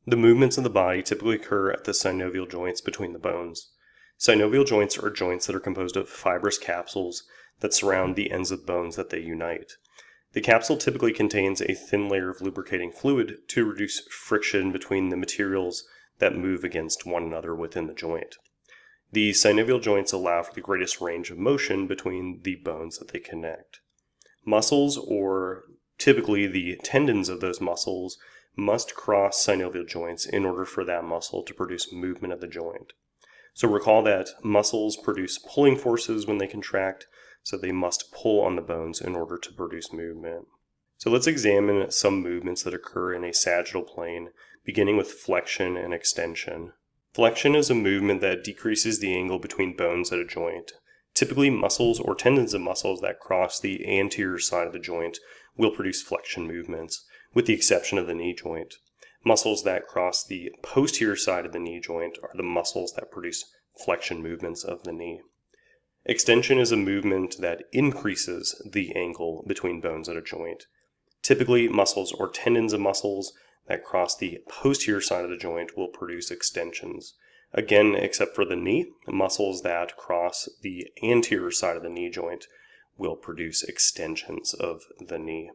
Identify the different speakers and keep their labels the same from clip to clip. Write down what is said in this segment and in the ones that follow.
Speaker 1: The movements of the body typically occur at the synovial joints between the bones. Synovial joints are joints that are composed of fibrous capsules that surround the ends of the bones that they unite. The capsule typically contains a thin layer of lubricating fluid to reduce friction between the materials that move against one another within the joint. The synovial joints allow for the greatest range of motion between the bones that they connect. Muscles, or typically the tendons of those muscles, must cross synovial joints in order for that muscle to produce movement of the joint. So recall that muscles produce pulling forces when they contract, so they must pull on the bones in order to produce movement. So let's examine some movements that occur in a sagittal plane, beginning with flexion and extension. Flexion is a movement that decreases the angle between bones at a joint. Typically, muscles or tendons of muscles that cross the anterior side of the joint will produce flexion movements, with the exception of the knee joint. Muscles that cross the posterior side of the knee joint are the muscles that produce flexion movements of the knee. Extension is a movement that increases the angle between bones at a joint. Typically, muscles or tendons of muscles that cross the posterior side of the joint will produce extensions. Again, except for the knee, muscles that cross the anterior side of the knee joint will produce extensions of the knee.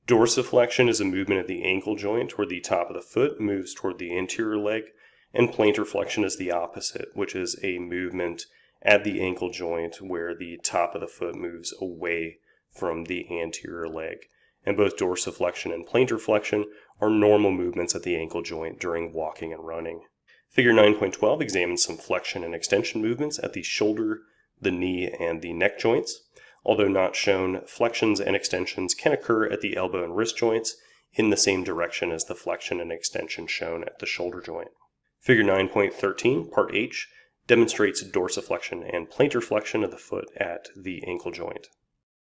Speaker 1: Dorsiflexion is a movement of the ankle joint where the top of the foot moves toward the anterior leg, and plantar flexion is the opposite, which is a movement at the ankle joint where the top of the foot moves away from the anterior leg. And both dorsiflexion and plantar flexion are normal movements at the ankle joint during walking and running. Figure 9.12 examines some flexion and extension movements at the shoulder, the knee, and the neck joints. Although not shown, flexions and extensions can occur at the elbow and wrist joints in the same direction as the flexion and extension shown at the shoulder joint. Figure 9.13, Part H, demonstrates dorsiflexion and plantar flexion of the foot at the ankle joint.